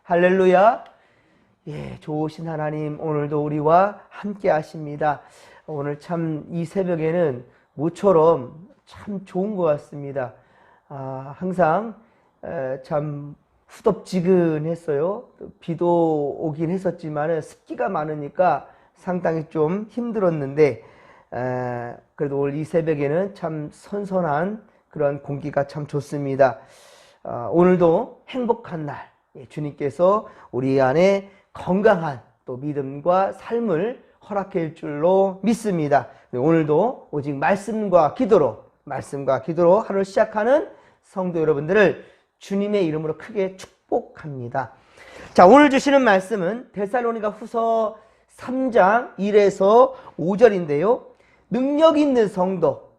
할렐루야. 예, 좋으신 하나님, 오늘도 우리와 함께 하십니다. 오늘 참 이 새벽에는 모처럼 참 좋은 것 같습니다. 항상 참 후덥지근했어요. 비도 오긴 했었지만 습기가 많으니까 상당히 좀 힘들었는데, 그래도 오늘 이 새벽에는 참 선선한 그런 공기가 참 좋습니다. 오늘도 행복한 날, 주님께서 우리 안에 건강한 또 믿음과 삶을 허락할 줄로 믿습니다. 오늘도 오직 말씀과 기도로 하루를 시작하는 성도 여러분들을 주님의 이름으로 크게 축복합니다. 자, 오늘 주시는 말씀은 데살로니가 후서 3장 1에서 5절인데요. 능력 있는 성도,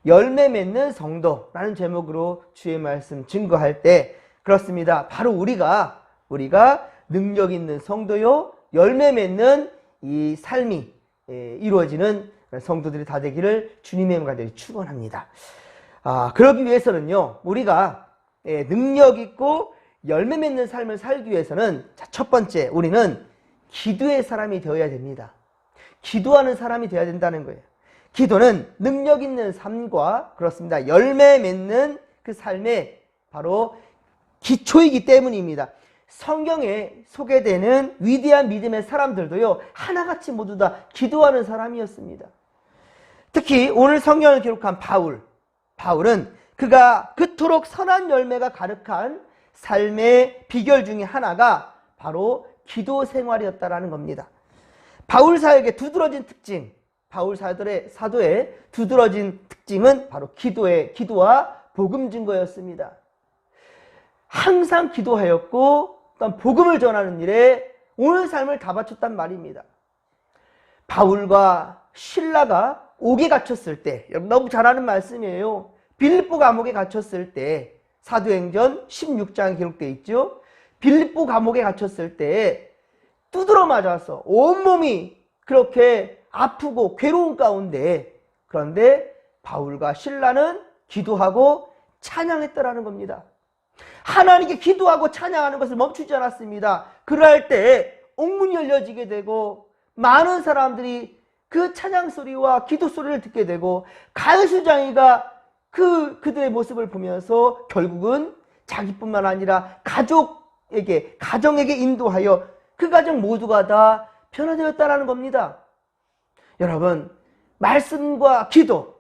열매 맺는 성도라는 제목으로 주의 말씀 증거할 때 그렇습니다. 바로 우리가 능력 있는 성도요, 열매 맺는 이 삶이 이루어지는 성도들이 다 되기를 주님의 간절히 축원합니다. 그러기 위해서는요, 우리가 능력 있고 열매 맺는 삶을 살기 위해서는 첫 번째, 우리는 기도의 사람이 되어야 됩니다. 기도하는 사람이 되어야 된다는 거예요. 기도는 능력 있는 삶과 그렇습니다. 열매 맺는 그 삶의 바로 기초이기 때문입니다. 성경에 소개되는 위대한 믿음의 사람들도요, 하나같이 모두 다 기도하는 사람이었습니다. 특히 오늘 성경을 기록한 바울은 그가 그토록 선한 열매가 가득한 삶의 비결 중에 하나가 바로 기도 생활이었다라는 겁니다. 바울 사도의 두드러진 특징, 사도의 두드러진 특징은 바로 기도와 복음 증거였습니다. 항상 기도하였고 또한 복음을 전하는 일에 온 삶을 다 바쳤단 말입니다. 바울과 실라가 옥에 갇혔을 때, 여러분 너무 잘 아는 말씀이에요. 빌립보 감옥에 갇혔을 때, 사도행전 16장에 기록되어 있죠. 빌립보 감옥에 갇혔을 때 두드러 맞아서 온몸이 그렇게 아프고 괴로운 가운데, 그런데 바울과 실라는 기도하고 찬양했더라는 겁니다. 하나님께 기도하고 찬양하는 것을 멈추지 않았습니다. 그럴 때 옥문이 열려지게 되고 많은 사람들이 그 찬양 소리와 기도 소리를 듣게 되고 가해수장이가 그들의 모습을 보면서 결국은 자기뿐만 아니라 가정에게 인도하여 그 가정 모두가 다 변화되었다는 겁니다. 여러분, 말씀과 기도,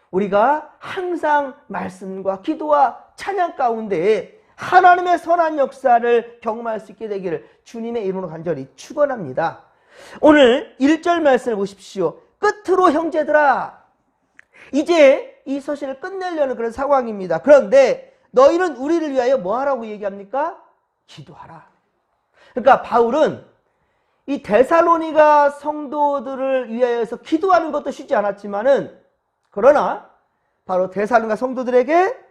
우리가 항상 말씀과 기도와 찬양 가운데 하나님의 선한 역사를 경험할 수 있게 되기를 주님의 이름으로 간절히 축원합니다. 오늘 1절 말씀을 보십시오. 끝으로 형제들아, 이제 이 서신을 끝내려는 그런 상황입니다. 그런데 너희는 우리를 위하여 뭐 하라고 얘기합니까? 기도하라. 그러니까 바울은 이 데살로니가 성도들을 위하여서 기도하는 것도 쉽지 않았지만은, 그러나 바로 데살로니가 성도들에게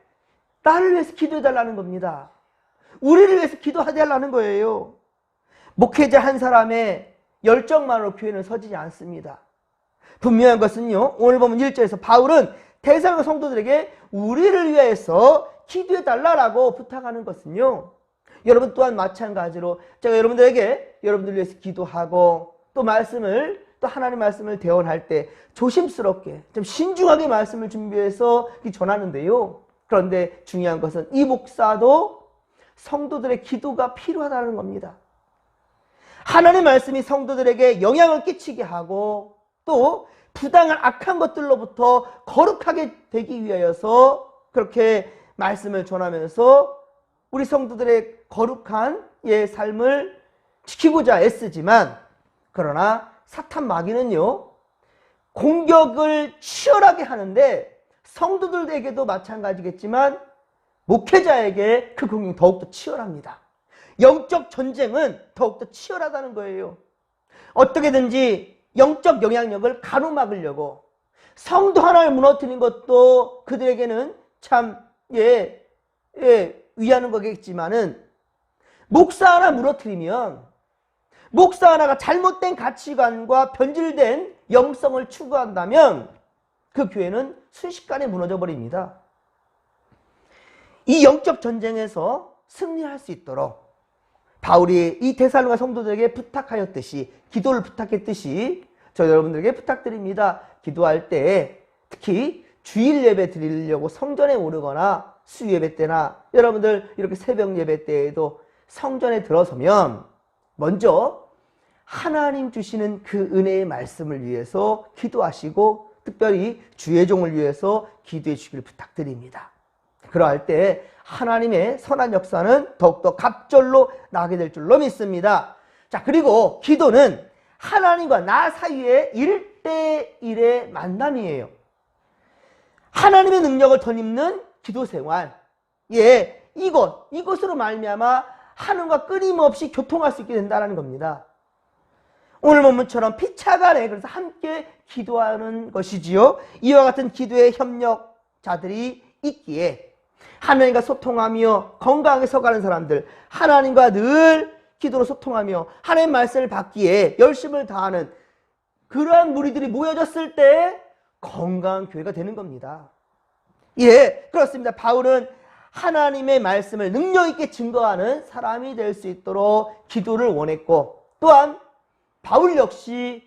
나를 위해서 기도해달라는 겁니다. 우리를 위해서 기도해달라는 거예요. 목회자 한 사람의 열정만으로 교회는 서지지 않습니다. 분명한 것은요, 오늘 보면 1절에서 바울은 데살로니가 성도들에게 우리를 위해서 기도해달라고 부탁하는 것은요, 여러분 또한 마찬가지로 제가 여러분들 위해서 기도하고 또 하나님 말씀을 대언할 때 조심스럽게 좀 신중하게 말씀을 준비해서 전하는데요. 그런데 중요한 것은 이 목사도 성도들의 기도가 필요하다는 겁니다. 하나님의 말씀이 성도들에게 영향을 끼치게 하고 또 부당한 악한 것들로부터 거룩하게 되기 위하여서 그렇게 말씀을 전하면서 우리 성도들의 거룩한 삶을 지키고자 애쓰지만, 그러나 사탄 마귀는요, 공격을 치열하게 하는데 성도들에게도 마찬가지겠지만 목회자에게 그 공격이 더욱더 치열합니다. 영적 전쟁은 더욱더 치열하다는 거예요. 어떻게든지 영적 영향력을 가로막으려고 성도 하나를 무너뜨리는 것도 그들에게는 참 위하는 거겠지만은, 목사 하나 무너뜨리면 목사 하나가 잘못된 가치관과 변질된 영성을 추구한다면 그 교회는 순식간에 무너져 버립니다. 이 영적 전쟁에서 승리할 수 있도록 바울이 이 데살로니가 성도들에게 부탁하였듯이, 기도를 부탁했듯이 저 여러분들에게 부탁드립니다. 기도할 때 특히 주일 예배 드리려고 성전에 오르거나 수요 예배 때나 여러분들 이렇게 새벽 예배 때에도 성전에 들어서면 먼저 하나님 주시는 그 은혜의 말씀을 위해서 기도하시고 특별히 주의 종을 위해서 기도해 주시길 부탁드립니다. 그러할 때 하나님의 선한 역사는 더욱더 갑절로 나게 될 줄로 믿습니다. 자, 그리고 기도는 하나님과 나 사이의 1대1의 만남이에요. 하나님의 능력을 덧입는 기도 생활. 예, 이것으로 말미암아 하나님과 끊임없이 교통할 수 있게 된다는 겁니다. 오늘 본문처럼 피차간에 그래서 함께 기도하는 것이지요. 이와 같은 기도의 협력자들이 있기에 하나님과 소통하며 건강하게 서가는 사람들, 하나님과 늘 기도로 소통하며 하나님의 말씀을 받기에 열심을 다하는 그러한 무리들이 모여졌을 때 건강한 교회가 되는 겁니다. 예, 그렇습니다. 바울은 하나님의 말씀을 능력 있게 증거하는 사람이 될 수 있도록 기도를 원했고, 또한 바울 역시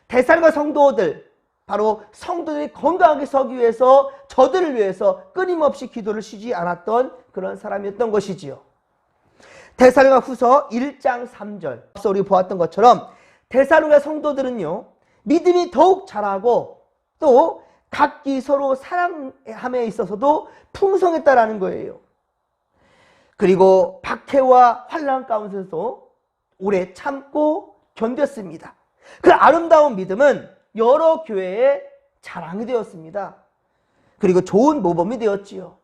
데살로니가 성도들, 바로 성도들이 건강하게 서기 위해서 저들을 위해서 끊임없이 기도를 쉬지 않았던 그런 사람이었던 것이지요. 데살로니가 후서 1장 3절, 앞서 우리 보았던 것처럼 데살로니가 성도들은요, 믿음이 더욱 자라고 또 각기 서로 사랑함에 있어서도 풍성했다라는 거예요. 그리고 박해와 환난 가운데서도 오래 참고 견뎠습니다. 그 아름다운 믿음은 여러 교회의 자랑이 되었습니다. 그리고 좋은 모범이 되었지요.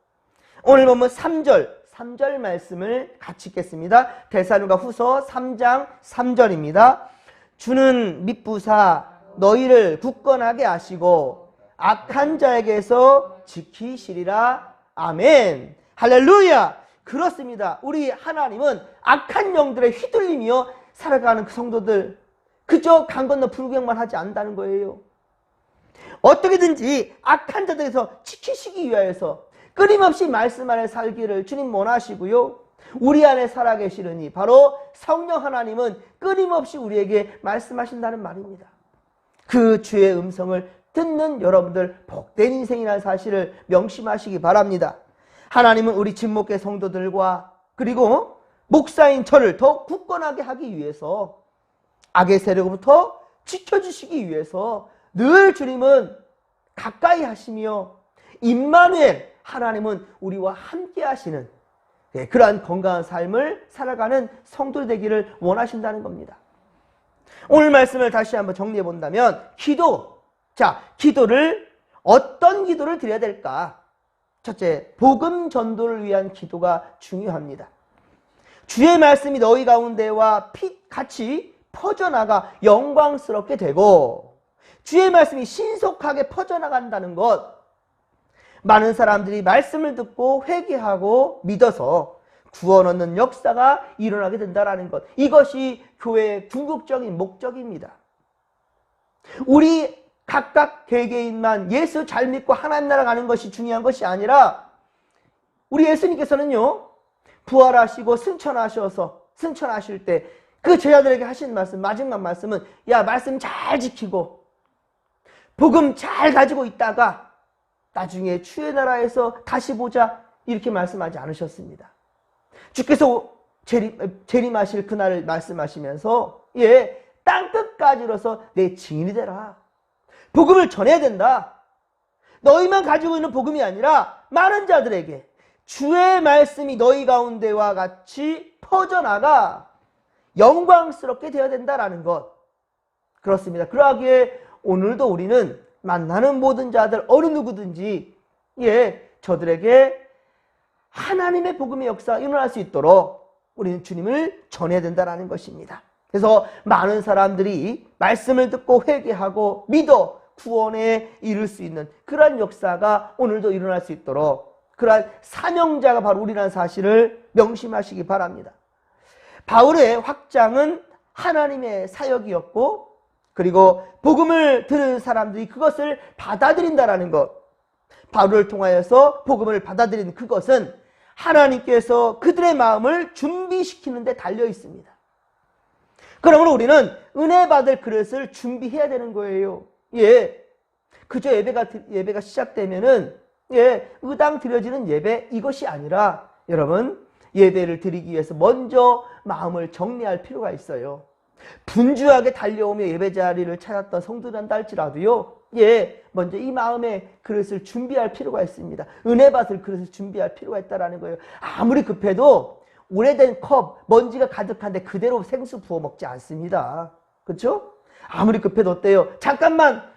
오늘 보면 3절 말씀을 같이 읽겠습니다. 데살로니가 후서 3장 3절입니다. 주는 믿부사 너희를 굳건하게 하시고 악한 자에게서 지키시리라. 아멘. 할렐루야. 그렇습니다. 우리 하나님은 악한 영들에 휘둘리며 살아가는 그 성도들 그저 강 건너 불구경만 하지 않는다는 거예요. 어떻게든지 악한 자들에서 지키시기 위하여서 끊임없이 말씀 안에 살기를 주님 원하시고요. 우리 안에 살아계시느니 바로 성령 하나님은 끊임없이 우리에게 말씀하신다는 말입니다. 그 주의 음성을 듣는 여러분들 복된 인생이라는 사실을 명심하시기 바랍니다. 하나님은 우리 진목계 성도들과 그리고 목사인 저를 더 굳건하게 하기 위해서 악의 세력으로부터 지켜주시기 위해서 늘 주님은 가까이 하시며 임마누엘 하나님은 우리와 함께 하시는 그러한 건강한 삶을 살아가는 성도들 되기를 원하신다는 겁니다. 오늘 말씀을 다시 한번 정리해 본다면 기도를 어떤 기도를 드려야 될까? 첫째, 복음 전도를 위한 기도가 중요합니다. 주의 말씀이 너희 가운데와 같이 퍼져나가 영광스럽게 되고 주의 말씀이 신속하게 퍼져나간다는 것, 많은 사람들이 말씀을 듣고 회개하고 믿어서 구원 얻는 역사가 일어나게 된다는 것, 이것이 교회의 궁극적인 목적입니다. 우리 각각 개개인만 예수 잘 믿고 하나님 나라 가는 것이 중요한 것이 아니라 우리 예수님께서는요, 부활하시고 승천하실 때 그 제자들에게 하신 말씀, 마지막 말씀은 야, 말씀 잘 지키고 복음 잘 가지고 있다가 나중에 주의 나라에서 다시 보자, 이렇게 말씀하지 않으셨습니다. 주께서 재림하실 그날을 말씀하시면서 땅끝까지로서 내 증인이 되라. 복음을 전해야 된다. 너희만 가지고 있는 복음이 아니라 많은 자들에게 주의 말씀이 너희 가운데와 같이 퍼져나가 영광스럽게 되어야 된다라는 것. 그렇습니다. 그러하기에 오늘도 우리는 만나는 모든 자들 어느 누구든지 저들에게 하나님의 복음의 역사가 일어날 수 있도록 우리는 주님을 전해야 된다는 것입니다. 그래서 많은 사람들이 말씀을 듣고 회개하고 믿어 구원에 이를 수 있는 그러한 역사가 오늘도 일어날 수 있도록 그러한 사명자가 바로 우리라는 사실을 명심하시기 바랍니다. 바울의 확장은 하나님의 사역이었고, 그리고 복음을 들은 사람들이 그것을 받아들인다라는 것, 바울을 통하여서 복음을 받아들인 그것은 하나님께서 그들의 마음을 준비시키는 데 달려 있습니다. 그러므로 우리는 은혜 받을 그릇을 준비해야 되는 거예요. 예. 그저 예배가 시작되면은, 예, 의당 드려지는 예배, 이것이 아니라, 여러분, 예배를 드리기 위해서 먼저 마음을 정리할 필요가 있어요. 분주하게 달려오며 예배 자리를 찾았던 성도들한다 할지라도요, 예, 먼저 이 마음의 그릇을 준비할 필요가 있습니다. 은혜 받을 그릇을 준비할 필요가 있다는 거예요. 아무리 급해도 오래된 컵, 먼지가 가득한데 그대로 생수 부어 먹지 않습니다. 그렇죠? 아무리 급해도 어때요? 잠깐만,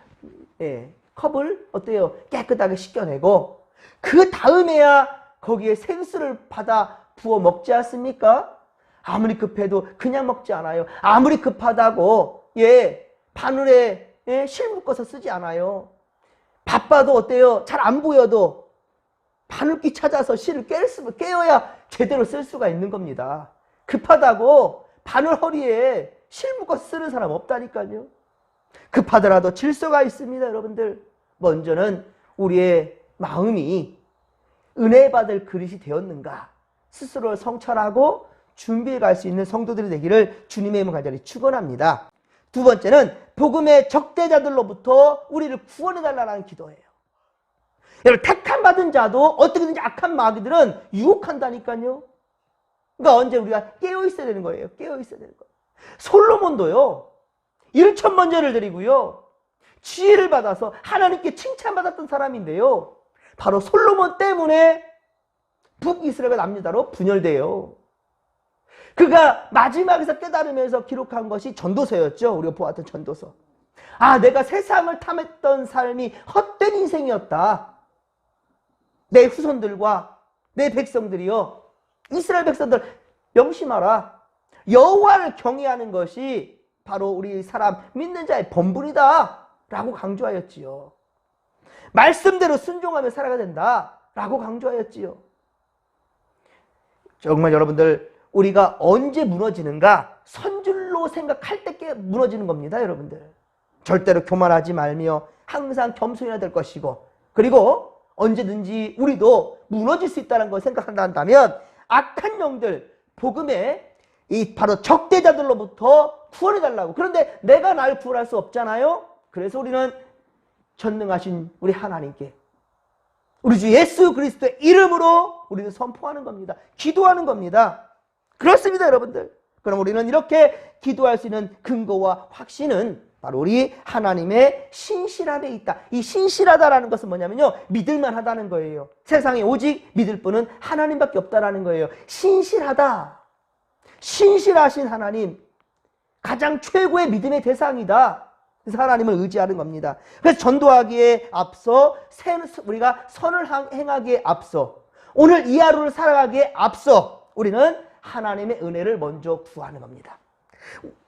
예, 컵을 어때요? 깨끗하게 씻겨내고 그 다음에야 거기에 생수를 받아 부어 먹지 않습니까? 아무리 급해도 그냥 먹지 않아요. 아무리 급하다고, 예, 바늘에, 예, 실 묶어서 쓰지 않아요. 바빠도 어때요? 잘 안 보여도 바늘귀 찾아서 실을 깨어야 제대로 쓸 수가 있는 겁니다. 급하다고 바늘 허리에 실 묶어서 쓰는 사람 없다니까요. 급하더라도 질서가 있습니다, 여러분들. 먼저는 우리의 마음이 은혜 받을 그릇이 되었는가 스스로를 성찰하고 준비해 갈 수 있는 성도들이 되기를 주님의 이름 간절히 축원합니다. 두 번째는 복음의 적대자들로부터 우리를 구원해 달라는 기도예요. 여러분, 택함 받은 자도 어떻게든지 악한 마귀들은 유혹한다니까요. 그러니까 언제 우리가 깨어 있어야 되는 거예요. 깨어 있어야 되는 거예요. 솔로몬도요, 1,000번제를 드리고요, 지혜를 받아서 하나님께 칭찬받았던 사람인데요, 바로 솔로몬 때문에 북이스라엘 남유다로 분열돼요. 그가 마지막에서 깨달으면서 기록한 것이 전도서였죠. 우리가 보았던 전도서. 아, 내가 세상을 탐했던 삶이 헛된 인생이었다. 내 후손들과 내 백성들이요, 이스라엘 백성들 명심하라. 여호와를 경외하는 것이 바로 우리 사람 믿는 자의 본분이다 라고 강조하였지요. 말씀대로 순종하며 살아가야 된다 라고 강조하였지요. 정말 여러분들, 우리가 언제 무너지는가? 선줄로 생각할 때 무너지는 겁니다, 여러분들. 절대로 교만하지 말며 항상 겸손해야 될 것이고, 그리고 언제든지 우리도 무너질 수 있다는 걸 생각한다면 악한 영들, 복음의 이 바로 적대자들로부터 구원해달라고. 그런데 내가 날 구원할 수 없잖아요. 그래서 우리는 전능하신 우리 하나님께, 우리 주 예수 그리스도의 이름으로 우리는 선포하는 겁니다. 기도하는 겁니다. 그렇습니다, 여러분들. 그럼 우리는 이렇게 기도할 수 있는 근거와 확신은 바로 우리 하나님의 신실함에 있다. 이 신실하다라는 것은 뭐냐면요, 믿을만 하다는 거예요. 세상에 오직 믿을 분은 하나님밖에 없다라는 거예요. 신실하다. 신실하신 하나님, 가장 최고의 믿음의 대상이다. 그래서 하나님을 의지하는 겁니다. 그래서 전도하기에 앞서, 우리가 선을 행하기에 앞서, 오늘 이 하루를 살아가기에 앞서 우리는 하나님의 은혜를 먼저 구하는 겁니다.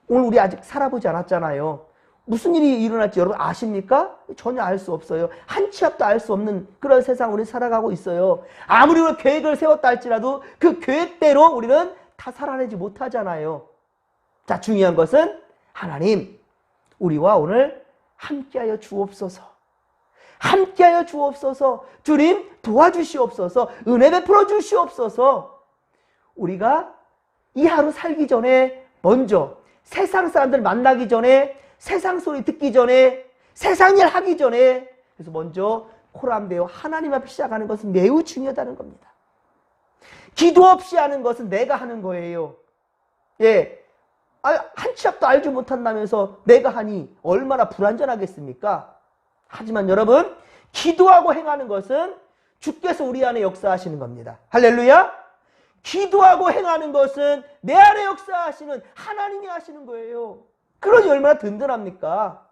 오늘 우리 아직 살아보지 않았잖아요. 무슨 일이 일어날지 여러분 아십니까? 전혀 알 수 없어요. 한 치 앞도 알 수 없는 그런 세상 우리 살아가고 있어요. 아무리 우리가 계획을 세웠다 할지라도 그 계획대로 우리는 다 살아내지 못하잖아요. 자, 중요한 것은 하나님, 우리와 오늘 함께하여 주옵소서. 함께하여 주옵소서. 주님 도와주시옵소서. 은혜 베풀어 주시옵소서. 우리가 이 하루 살기 전에 먼저 세상 사람들 만나기 전에, 세상 소리 듣기 전에, 세상 일 하기 전에, 그래서 먼저 코를 베어 하나님 앞에 시작하는 것은 매우 중요하다는 겁니다. 기도 없이 하는 것은 내가 하는 거예요. 예, 한 치 앞도 알지 못한다면서 내가 하니 얼마나 불완전하겠습니까? 하지만 여러분, 기도하고 행하는 것은 주께서 우리 안에 역사하시는 겁니다. 할렐루야! 기도하고 행하는 것은 내 안에 역사하시는 하나님이 하시는 거예요. 그러니 얼마나 든든합니까?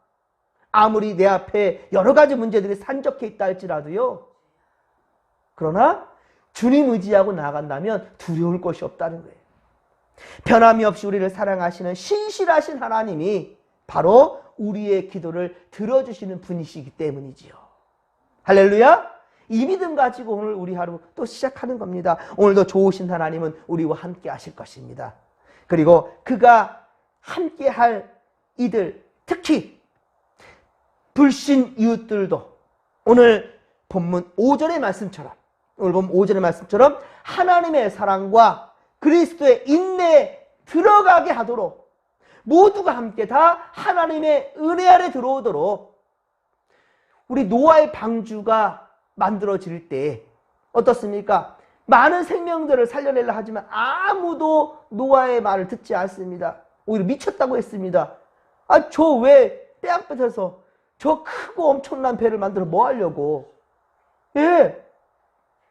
아무리 내 앞에 여러 가지 문제들이 산적해 있다 할지라도요. 그러나 주님 의지하고 나아간다면 두려울 것이 없다는 거예요. 변함이 없이 우리를 사랑하시는 신실하신 하나님이 바로 우리의 기도를 들어주시는 분이시기 때문이지요. 할렐루야! 이 믿음 가지고 오늘 우리 하루 또 시작하는 겁니다. 오늘도 좋으신 하나님은 우리와 함께 하실 것입니다. 그리고 그가 함께 할 이들, 특히 불신 이웃들도 오늘 본문 5절의 말씀처럼, 오늘 본문 5절의 말씀처럼 하나님의 사랑과 그리스도의 인내에 들어가게 하도록, 모두가 함께 다 하나님의 은혜 아래 들어오도록 우리 노아의 방주가 만들어질 때 어떻습니까? 많은 생명들을 살려내려 하지만 아무도 노아의 말을 듣지 않습니다. 오히려 미쳤다고 했습니다. 아, 저 왜 떼약볕에서 저 크고 엄청난 배를 만들어 뭐 하려고? 예.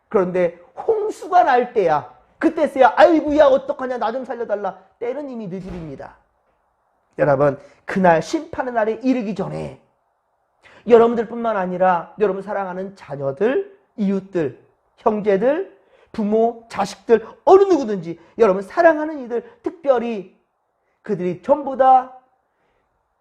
그런데 홍수가 날 때야, 그때서야 아이고야 어떡하냐, 나 좀 살려달라. 때는 이미 늦으립니다. 여러분, 그날 심판의 날에 이르기 전에 여러분들뿐만 아니라 여러분 사랑하는 자녀들, 이웃들, 형제들, 부모, 자식들, 어느 누구든지 여러분 사랑하는 이들, 특별히 그들이 전부 다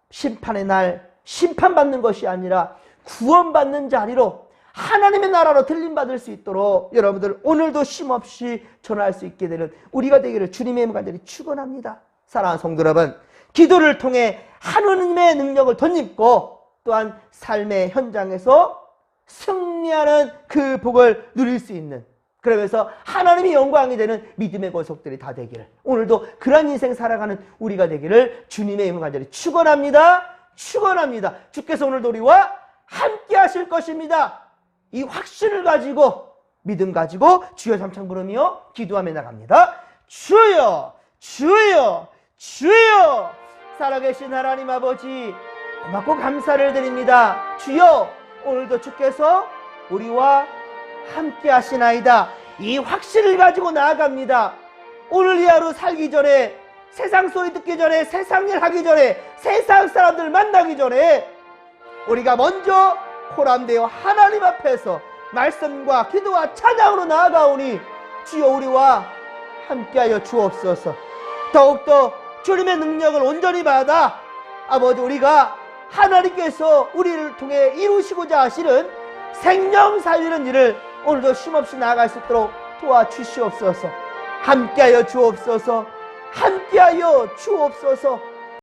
심판의 날 심판받는 것이 아니라 구원받는 자리로 하나님의 나라로 들림받을 수 있도록 여러분들 오늘도 쉼없이 전할 수 있게 되는 우리가 되기를 주님의 이름으로 간절히 축원합니다. 사랑하는 성도 여러분, 기도를 통해 하나님의 능력을 덧입고 또한 삶의 현장에서 승리하는 그 복을 누릴 수 있는, 그러면서 하나님의 영광이 되는 믿음의 권속들이 다 되기를, 오늘도 그런 인생 살아가는 우리가 되기를 주님의 이름으로 간절히 축원합니다. 축원합니다. 주께서 오늘도 우리와 함께 하실 것입니다. 이 확신을 가지고, 믿음 가지고 주여 삼창 부르며 기도하며 나갑니다. 주여, 주여, 주여. 살아계신 하나님 아버지, 고맙고 감사를 드립니다. 주여, 오늘도 주께서 우리와 함께 하시나이다. 이 확신을 가지고 나아갑니다. 오늘 이 하루 살기 전에, 세상 소리 듣기 전에, 세상 일 하기 전에, 세상 사람들 만나기 전에 우리가 먼저 코람되어 하나님 앞에서 말씀과 기도와 찬양으로 나아가오니 주여 우리와 함께하여 주옵소서. 더욱더 주님의 능력을 온전히 받아 아버지, 우리가 하나님께서 우리를 통해 이루시고자 하시는 생명 살리는 일을 오늘도 쉼없이 나아갈 수 있도록 도와주시옵소서. 함께하여 주옵소서. 함께하여 주옵소서.